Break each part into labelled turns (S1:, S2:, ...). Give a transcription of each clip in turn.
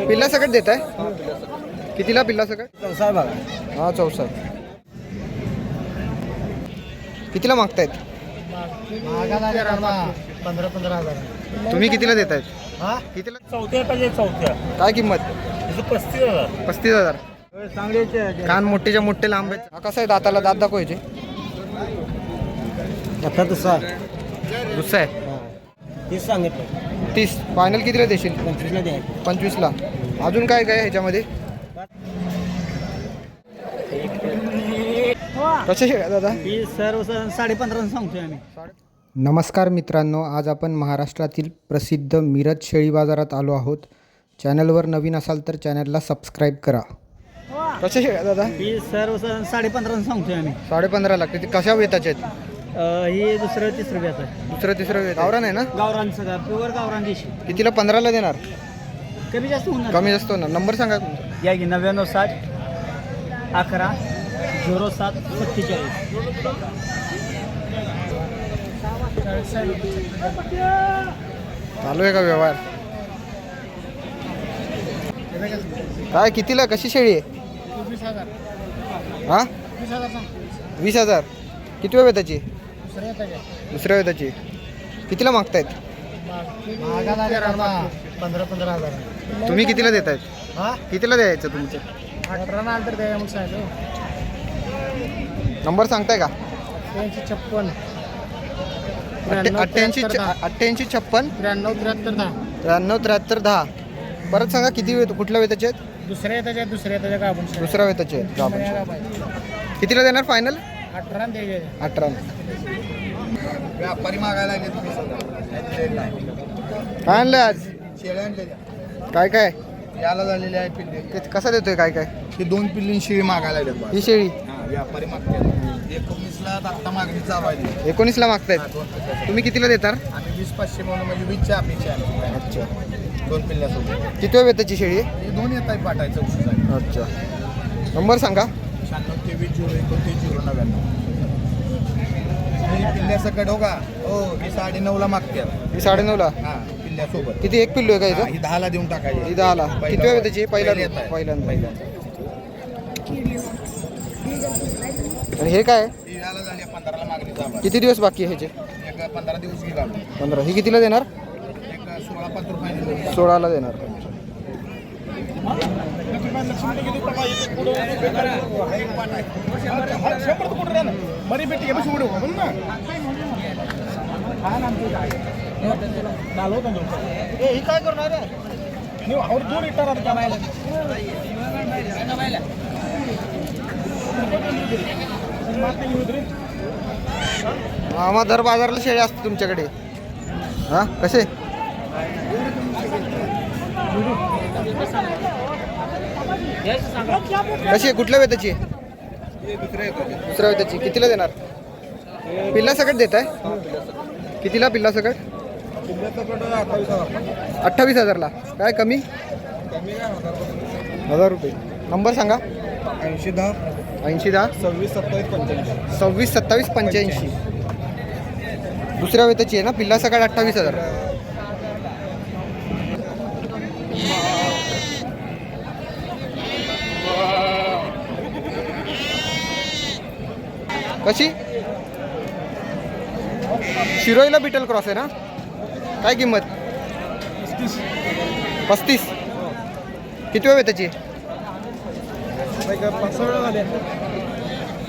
S1: पिल्ला सकट देत आहे? कितीला पिल्ला सकट?
S2: 14 बघा.
S1: हा 14. कितीला मागतायत?
S2: 15,000.
S1: तुम्ही कितीला देत आहेत?
S2: हा
S1: कितीला?
S2: चौथ्या पाहिजे. चौथ्या
S1: काय किंमत?
S2: 35,000.
S1: 35,000.
S2: चांगले
S1: कान मोठेच्या मोठे लांब आहेत. हा कसा आहे दाताला? दात दाखवायचे.
S2: आता दुसरा
S1: दुसरा आहे.
S2: 30 सांगितलं.
S1: 30. फायनल कितीला देशील?
S2: 25ला द्या.
S1: 25ला. अजून काय काय ह्याच्यामध्ये? कसे शेळ्या दादा?
S2: ही सर्व 15.5 सांगतोय आम्ही.
S1: नमस्कार मित्रांनो, आज आपण महाराष्ट्रातील प्रसिद्ध मिरज शेळी बाजारात आलो आहोत. चॅनलवर नवीन असाल तर चॅनलला सबस्क्राईब करा. कसे शेळ्या दादा?
S2: ही सर्व 15.5 सांगतोय आम्ही.
S1: 15.5 किती कशा वेताचे आहेत?
S2: ही दुसरं तिसरं व्याज आहे.
S1: दुसरं तिसरं वेत गावरान आहे ना?
S2: गावरान सगळा प्युअर गावरान देशी.
S1: कितीला? 15ला देणार?
S2: कमी जास्त होणार.
S1: कमी जास्त होणार. नंबर सांगा तुमचा.
S2: या की 9960 11 07 47.
S1: चालू आहे का व्यवहार? काय कितीला? कशी शेळी आहे?
S2: 20,000.
S1: हा 20,000. किती वेळ त्याची? दुसऱ्या वेळ त्याची. कितीला मागतायत?
S2: 15,000.
S1: तुम्ही कितीला देत आहेत?
S2: हा
S1: कितीला द्यायचं तुमचं?
S2: 18 नंतर द्या म्हणून सांगितलं.
S1: नंबर सांगताय का?
S2: 88
S1: 88 88 56
S2: 93 73 10.
S1: 93 73 10. परत सांगा किती वेळ? कुठल्या वेळ त्याचे आहेत?
S2: दुसऱ्या येताच्या गाभून
S1: दुसऱ्या वेळ त्याचे आहेत. कितीला देणार फायनल?
S2: 18 द्यायचे.
S1: 18.
S3: व्यापारी मागायला लागले तुम्ही
S1: काय आणलं आज?
S3: शेळ्या आणल्या
S1: काय काय?
S3: याला झालेले आहे पिल्ले.
S1: कसा देतोय? काय काय?
S3: हे 2 पिल्ली शेळी मागायला लागले
S1: ही शेळी
S3: व्यापारी मागतात. 19ला आत्ता मागणी चालू आहे.
S1: 19ला मागतायत. तुम्ही कितीला देणार?
S3: आणि 20-500 म्हणून म्हणजे 20च्या अपेक्षा आहे.
S1: अच्छा.
S3: 2 पिल्ल्यासोबत
S1: किती वेळ त्याची शेळी आहे?
S3: हे 2 येत आहे पाठायचं औषध.
S1: अच्छा. नंबर सांगा.
S3: 96 23 0 29. पिल्ल्यासकट हो का? हो ही 9.5ला मागते.
S1: ही 9.5ला.
S3: हा पिल्ल्यासोबत.
S1: किती? एक पिल्लू आहे का
S3: हा,
S1: इथं?
S3: ही 10ला देऊन टाकायची.
S1: ही 10ला. किती वेळ त्याची?
S3: पहिल्यांदा.
S1: पहिल्यांदा. आणि हे काय?
S3: ही याला झाली 15ला मागणी चालू आहे.
S1: किती दिवस बाकी आहे ह्याचे?
S3: एक 15 दिवस गेला.
S1: 15. ही कितीला देणार?
S3: एक 16-15 रुपये.
S1: 16ला देणार.
S2: काय करणार आहे?
S1: मामा दर बाजारला शेळी असते तुमच्याकडे? हा कसे? कशी आहे? कुठल्या वेताची? दुसऱ्या वेताची. कितीला देणार? पिल्ला सकट देत आहे? कितीला पिल्ला सकट? 28,000ला. काय कमी? 1,000 रुपये. नंबर सांगा.
S3: 80-10
S1: 80-10
S3: 26-27
S1: 26-27
S3: 85.
S1: 85. दुसऱ्या वेताची आहे ना? पिल्ला सकाळ 28,000. कशी? शिरोईला बिटल क्रॉस आहे ना? काय किंमत? 35. किती वेळ त्याची?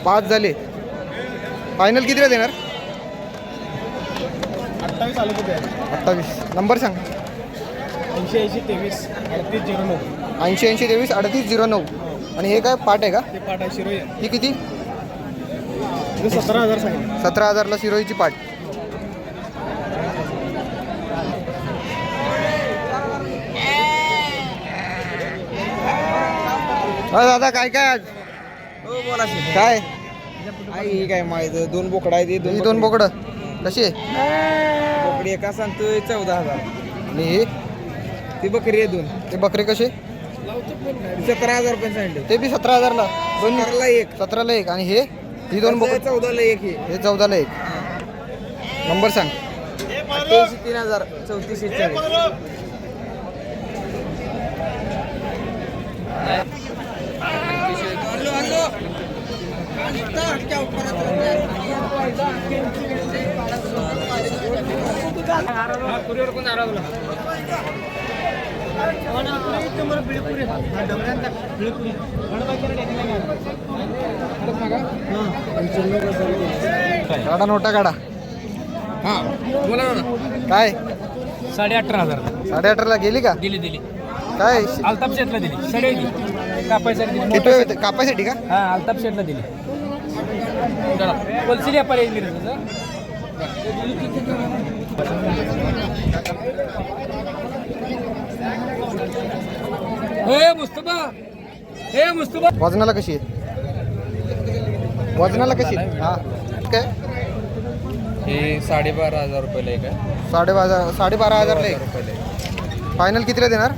S1: 5 झाले. फायनल कितीला देणार? 28. नंबर सांग.
S2: 80-23 3809.
S1: 80-23 3809. आणि हे काय पाट आहे का?
S2: ते पाटा शिरोई
S1: ही किती?
S2: 17,000 सांगितलं.
S1: 17,000ला शिरोईची पाट. दादा काय काय आज?
S2: हो बोला.
S1: काय?
S2: आई काय माहिती 2 बोकडा आहे.
S1: ही 2 बोकडं कशी आहे?
S2: बोकडी एका सांगतोय 14,000.
S1: आणि हे
S2: ती बकरी आहे 2.
S1: ते बकरे कसे?
S2: 17,000 रुपये सांगितले.
S1: ते बी 17,000ला.
S2: 17ला एक.
S1: 17ला एक. आणि हे? ही 2 बोकडं
S2: 14ला एक.
S1: हे 14ला एक. नंबर सांग.
S2: 38 3000 34 40.
S1: काढा नोटा काढा.
S2: हां बोला ना.
S1: काय
S4: 18,500
S1: 18.5ला गेली का?
S4: दिली
S1: काय
S4: अल्ताफ शेटला दिली सडे दिली कापायसाठी दिली
S1: किती वेळ होते? कापायसाठी का?
S4: हा अल्ताफ शेटला दिली कोलसिली व्यापारी आहे मिरजचा. हे मुस्तफा
S1: वजनाला कशी आहे? वजनाला कशी आहे? हा काय
S2: हे 12,500 रुपयाला एक आहे.
S1: 12,500ला एक.
S2: रुपयाला
S1: फायनल कितीला देणार?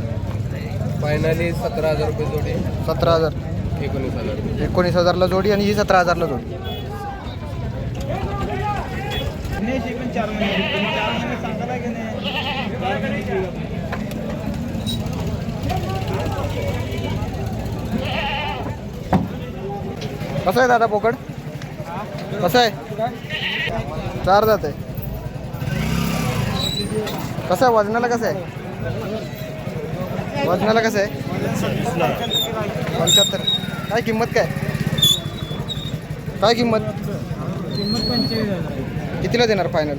S2: फायनली 17,000 रुपये जोडी.
S1: 17,000.
S2: 19,000.
S1: 19,000ला जोडी आणि ही 17,000ला जोडी. कसं आहे दादा बोकड? कसं आहे? 4 जात आहे. कसं आहे वजनाला? कसं आहे वजनाला? कसं आहे? 75. काय किंमत? काय किंमत? कितीला देणार फायनल?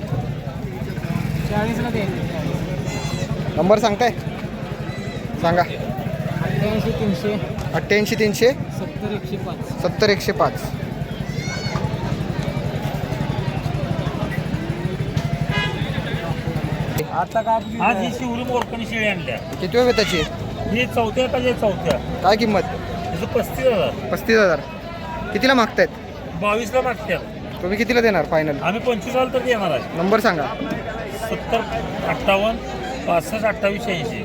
S4: 40ला दे.
S1: नंबर सांगताय? सांगा.
S4: 88,300
S1: 88,300
S4: 70,105.
S1: 70,105.
S4: आता का आज ही शिवरी मोरकणी शेळी आणल्या.
S1: किती वेळ त्याची?
S4: ही चौथ्या का जे चौथ्या
S1: काय किंमत?
S4: त्याचं 35,000.
S1: 35,000. कितीला मागतायत?
S4: 22ला मागत्या.
S1: तुम्ही कितीला देणार फायनल?
S4: आम्ही 25,000 तर देणार आहे.
S1: नंबर सांगा.
S4: 70 58 65 28 80.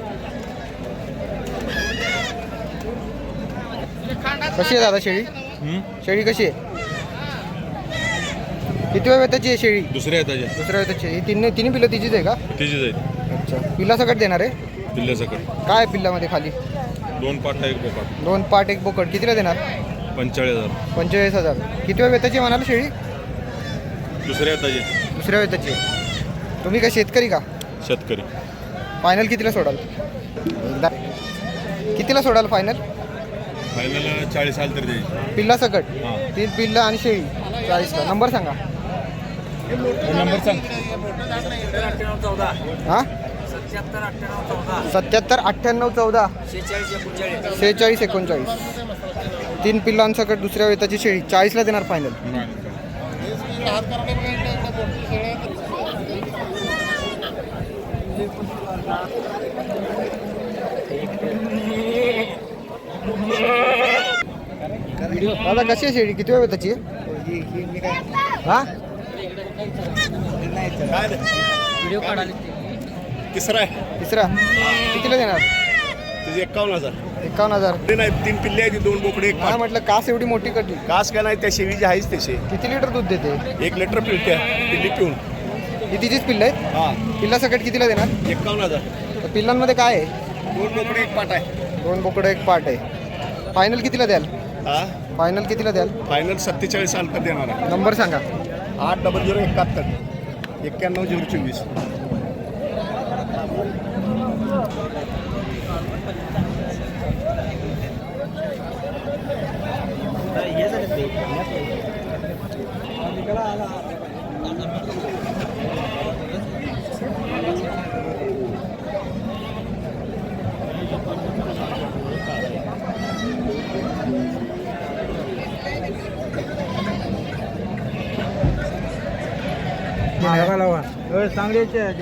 S1: कशी आहे दादा शेळी? शेळी कशी आहे? किती वेळ त्याची आहे शेळी?
S3: दुसऱ्या येताचे
S1: दुसऱ्या वेळ त्याची. ही तिन्ही पिल्लं तिचीच आहे का?
S3: तिची जाईल
S1: अच्छा. पिल्ला सकट देणार आहे?
S3: पिल्ल्यासकट
S1: काय आहे पिल्लामध्ये खाली?
S3: 2 पाटा 1 बोकाट.
S1: 2 पाट 1 बोकड. कितीला देणार?
S3: 45,000.
S1: 45,000. किती वेळ त्याची म्हणाल शेळी?
S3: दुसऱ्या येताचे
S1: दुसऱ्या वेळ त्याची. तुम्ही काय शेतकरी का?
S3: शेतकरी.
S1: फायनल कितीला सोडाल? एकदा कितीला सोडाल फायनल?
S3: फायनल 40,000 तरी द्यायची.
S1: पिल्ला सकट.
S3: हां
S1: 3 पिल्ला आणि शेळी 40ला. नंबर सांगा.
S3: नंबर सांग.
S1: हां 77 98 14 46 39. 3 पिल्लांसकट दुसऱ्या वेताची शेळी 40ला देणार फायनल. दादा कशी आहे शेळी? किती वेळ त्याची? हा
S4: व्हिडिओ काढायला
S3: तिसरा आहे.
S1: तिसरा. कितीला देणार?
S3: तिचे 51,000.
S1: 51,000.
S3: ते नाही 3 पिल्ले आहेत 2 बोकडे 1
S1: काय म्हटलं कास एवढी मोठी कटली?
S3: कास काय नाही त्या शेळीचे आहेच तसे.
S1: किती लिटर दूध देते?
S3: 1 लिटर पिळत्या पिल्ली पिऊन.
S1: ही तिचीच पिल्लं आहेत?
S3: हां
S1: पिल्ला सकट कितीला देणार?
S3: 51,000.
S1: तर पिल्लांमध्ये काय आहे?
S3: 2 बोकडे 1 पाट आहे.
S1: 2 बोकडं 1 पाट आहे. फायनल कितीला द्याल?
S3: हा
S1: फायनल कितीला द्याल?
S3: फायनल 47,000 तर देणार आहे.
S1: नंबर सांगा.
S3: 80071 91 024.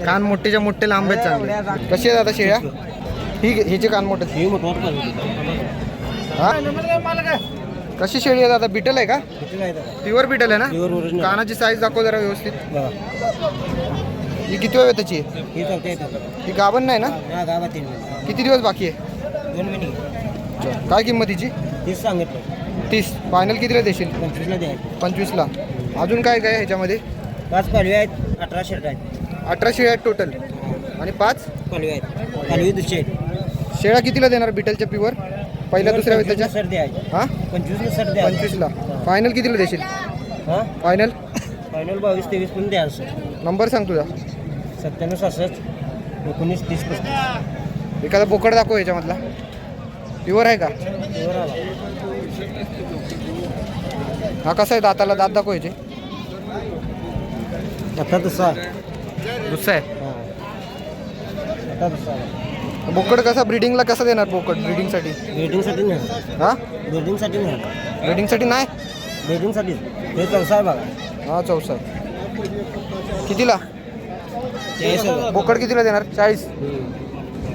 S1: कान मोठेच्या मोठे लांब आहेत चांगले. कशी आहे दादा शेळ्या? हिचे कान मोठे. हा कशी शेळी आहे दादा? बिटल आहे का? प्युअर बिटल आहे ना? कानाची साईज दाखव जरा व्यवस्थित. ही किती वेळ त्याची? ही गाभण नाही ना? किती दिवस बाकी आहे?
S4: 2 महिने.
S1: काय किंमत हिची?
S4: 30 सांगितलं.
S1: 30. फायनल कितीला देशील?
S4: 25ला द्यायचं.
S1: 25ला. अजून काय काय ह्याच्यामध्ये?
S4: 5 पालवी आहेत 18 शर्ट आहेत.
S1: 18 शेळ्या आहेत टोटल आणि 5
S4: पालवी आहेत. पालवी दुसरे
S1: शेळ्या कितीला देणार बिटलच्या प्युअर? पहिल्या दुसऱ्या वेताच्या?
S4: सर्दी आहे.
S1: हां
S4: 25ला सर्दी आहे.
S1: 25ला. फायनल कितीला देशील?
S4: हां
S1: फायनल
S4: फायनल 22-23 पण द्यायचं.
S1: नंबर सांग तुझा.
S4: 97 67 19, 30, 35.
S1: एखादा बोकड दाखव याच्यामधला. प्युअर आहे का?
S4: प्युअर आहे
S1: हा कसा आहे दाताला? दात दाखव याचे.
S4: आता दुसरा.
S1: दुसरा आहे.
S4: हां आता दुसरा.
S1: बोकड कसा ब्रीडिंगला कसा देणार? बोकड ब्रीडिंगसाठी
S4: वेडिंगसाठी नाही.
S1: हा
S4: वेडिंगसाठी नाही.
S1: ब्रीडिंगसाठी नाही.
S4: वेडिंगसाठी हे चौसा आहे बघा.
S1: हा 64. कितीला
S4: 40,000.
S1: बोकड कितीला देणार? 40.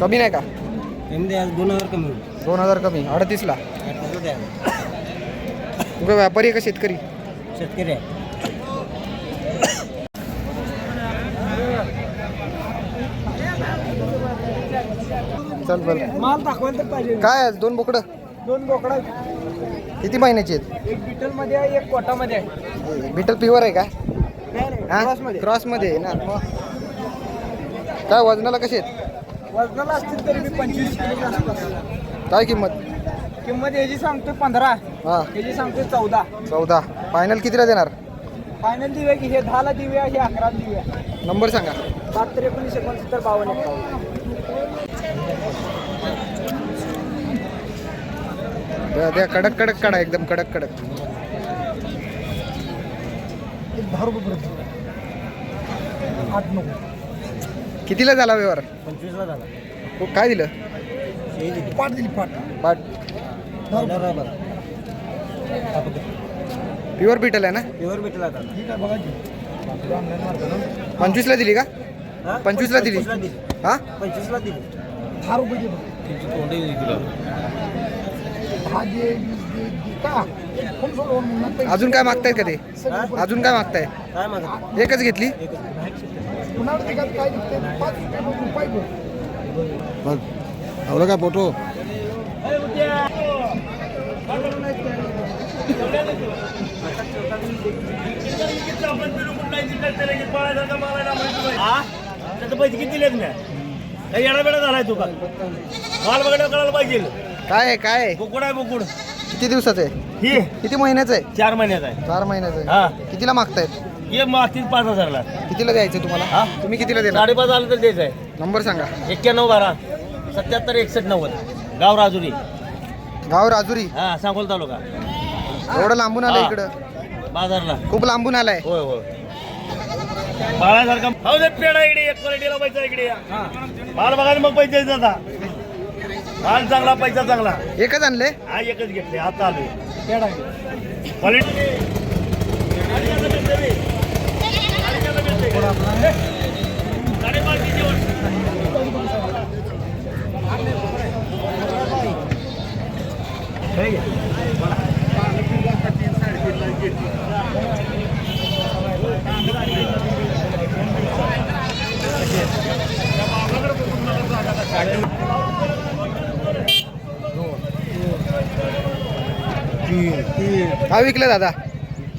S1: कमी नाही का?
S4: कमी द्या 2,000 कमी होईल.
S1: 2000 कमी. 38ला.
S4: 38 द्या.
S1: तू काय व्यापारी आहे का शेतकरी?
S4: शेतकरी आहे.
S1: चल बल.
S4: माल दाखवायला तर पाहिजे.
S1: काय आहे? 2 बोकडं
S4: 2 बोकडा.
S1: किती महिन्याची आहेत?
S4: एक बिटलमध्ये आहे, एक कोटामध्ये आहे.
S1: बिटल प्युअर आहे का? हा?
S4: क्रॉसमध्ये.
S1: क्रॉसमध्ये आहे ना. काय वजनाला कसे आहेत?
S4: वजनाला असतील तरी मी 25 किलोच्या आसपास.
S1: काय किंमत?
S4: किंमत याची सांगतोय 15,
S1: हा
S4: याची सांगतोय 14.
S1: 14. फायनल कितीला देणार?
S4: फायनल दिवे की हे 10ला दिव्या, हे 11ला दिव्या.
S1: नंबर सांगा.
S4: 73 19 69 52.
S1: द्या कडक कडक काढा, एकदम कडक कडक.
S4: 10 रुपये. 8 नको.
S1: कितीला झाला व्यवहार?
S4: 25ला झाला.
S1: हो, काय दिलं?
S4: पाट दिली पाट.
S1: बाट प्युअर बिटल आहे ना?
S4: प्युअर भेटला आता. ठीक आहे बघा.
S1: 25ला दिली का? 25ला दिली. हा
S4: 25ला दिली.
S3: 10 रुपये
S1: अजून काय मागतायत का ते? अजून काय मागताय?
S4: काय मागत?
S1: एकच घेतली?
S3: आवडं का फोटो?
S5: त्याचं पैसे किती दिलेत मी? काही येडा बेडा झालाय तू का? माल बघायला कळायला पाहिजे.
S1: काय आहे? काय आहे?
S5: बोकुड आहे बोकुड.
S1: किती दिवसाचं आहे?
S5: ही
S1: किती महिन्याचं आहे?
S5: 4 महिन्यात आहे.
S1: 4 महिन्याचं
S5: हा.
S1: आहे. कितीला मागतायत?
S5: ये मागतील 5,000ला.
S1: कितीला द्यायचं तुम्हाला?
S5: हा?
S1: तुम्ही कितीला देणार?
S5: 5.5 आलं तर द्यायचं आहे.
S1: नंबर सांगा.
S5: 91 12 77 61 90. गाव राजुरी.
S1: गाव राजुरी.
S5: हा सांगोल तालुका.
S1: एवढं लांबून आलं
S5: हा.
S1: इकडं?
S5: बाजारला.
S1: खूप लांबून आलाय.
S5: होय होय. बाळासारखा हो दे पेडा इकडे एक क्वालिटीला पैसा इकडे या. माल बघायला मग पैसे द्यायचा आता. माल चांगला पैसा चांगला.
S1: एकच आणले?
S5: हा एकच घेतले आता आलोय. क्वालिटी
S1: काय विकलं दादा?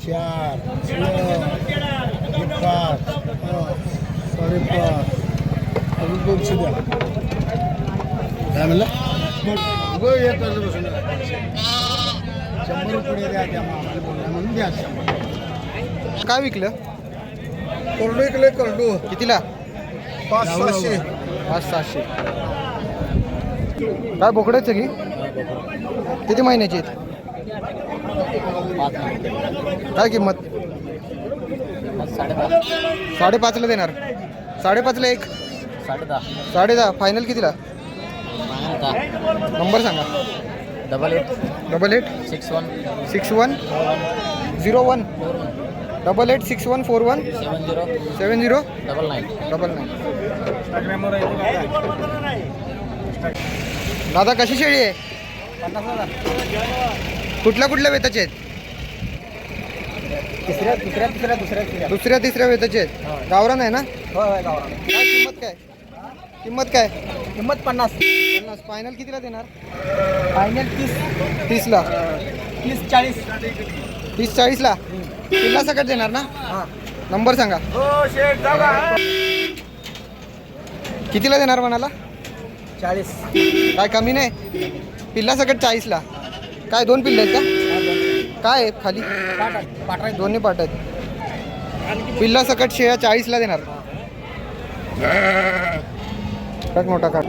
S3: 4 5 5.5 200 द्या. काय म्हणलं? 100 रुपये द्या त्या मामाला म्हणून द्या.
S1: काय विकलं?
S3: करडू इकडे करडू
S1: कितीला?
S3: 500-600.
S1: 500-700. काय बोकडायचं की? किती महिन्याची आहेत? काय किंमत? 5.5ला देणार. 5.5ला एक. 10.5. फायनल कितीला? नंबर सांगा. 88 61 01 88 61 41 70 99. दादा कशी शेळी आहे?
S4: 50,000.
S1: कुठल्या कुठल्या वेताचे आहेत?
S4: दुसऱ्या
S1: दुसऱ्या तिसऱ्या वेताचे आहेत. गावरान आहे ना?
S4: होय गावाला.
S1: काय किंमत काय? किंमत काय?
S4: किंमत 50.
S1: 50. फायनल कितीला देणार?
S4: फायनल
S1: 30ला.
S4: 30-40.
S1: 30-40ला. किल्ला सकट देणार ना? नंबर सांगा.
S5: हो शेठ जागा.
S1: कितीला देणार म्हणाला?
S4: 40.
S1: काय कमी नाही? पिल्ला सकट 40ला. काय 2 पिल्ले आहेत का? काय आहेत खाली?
S4: पाट
S1: दोन्ही पाट आहेत. पिल्ला सकट शेळ्या 40ला देणार. टाक नोटा काढ